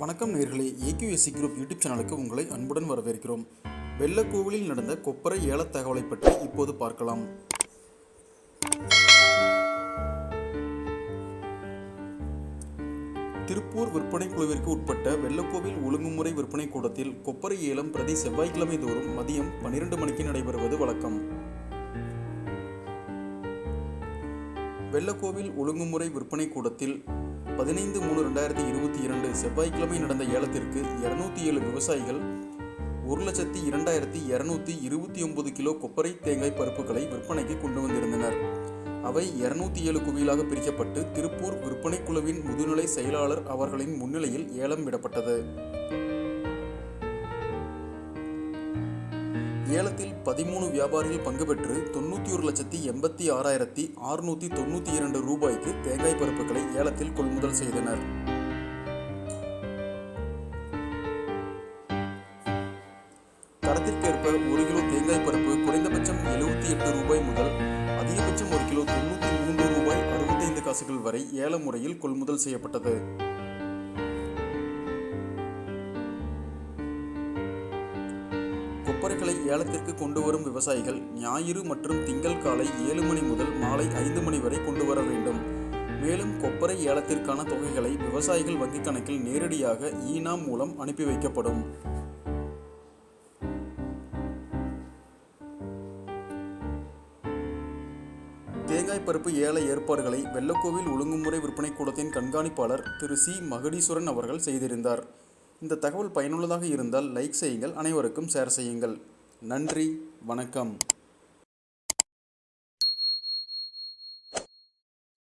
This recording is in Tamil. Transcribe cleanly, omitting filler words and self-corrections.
வணக்கம் நேயர்களே, ஏக்யூஎஸ்சி குரூப் யூடியூப் சேனலுக்கு உங்களை அன்புடன் வரவேற்கிறோம். வெள்ளக்கோவிலில் நடந்த கொப்பரை ஏல தகவலை பற்றி இப்போது பார்க்கலாம். திருப்பூர் விற்பனை குழுவிற்கு உட்பட்ட வெள்ளக்கோவில் ஒழுங்குமுறை விற்பனை கூடத்தில் கொப்பரை ஏலம் பிரதி செவ்வாய்க்கிழமை தோறும் மதியம் 12 மணிக்கு நடைபெறுவது வழக்கம். வெள்ளக்கோவில் ஒழுங்குமுறை விற்பனை கூடத்தில் 15/3/2022 செவ்வாய்க்கிழமை நடந்த ஏலத்திற்கு 207 விவசாயிகள் 1,02,229 கிலோ கொப்பரை தேங்காய் பருப்புகளை விற்பனைக்கு கொண்டு வந்திருந்தனர். அவை 207 குவியலாக பிரிக்கப்பட்டு திருப்பூர் விற்பனை குழுவின் முதுநிலை செயலாளர் அவர்களின் முன்னிலையில் ஏலம் விடப்பட்டது. ஏலத்தில் 13 வியாபாரிகள் பங்கு பெற்று 91,86,692 ரூபாய்க்கு தேங்காய் பருப்புகளை ஏலத்தில் கொள்முதல் செய்தனர். தரத்திற்கேற்ப 1 கிலோ தேங்காய் பருப்பு குறைந்தபட்சம் 78 ரூபாய் முதல் அதிகபட்சம் 1 கிலோ 93 ரூபாய் 65 காசுகள் வரை ஏல முறையில் கொள்முதல் செய்யப்பட்டது. கொப்பரைகளை ஏலத்திற்கு கொண்டு வரும் விவசாயிகள் ஞாயிறு மற்றும் திங்கள் காலை 7 மணி முதல் மாலை 5 மணி வரை கொண்டு வர வேண்டும். மேலும் கொப்பரை ஏலத்திற்கான தொகைகளை விவசாயிகள் வங்கிக் கணக்கில் நேரடியாக ஈனாம் மூலம் அனுப்பி வைக்கப்படும். தேங்காய் பருப்பு ஏல ஏற்பாடுகளை வெள்ளக்கோவில் ஒழுங்குமுறை விற்பனை கூடத்தின் கண்காணிப்பாளர் திரு சி. மகுடீஸ்வரன் அவர்கள் செய்திருந்தார். இந்த தகவல் பயனுள்ளதாக இருந்தால் லைக் செய்யுங்கள், அனைவருக்கும் ஷேர் செய்யுங்கள். நன்றி, வணக்கம்.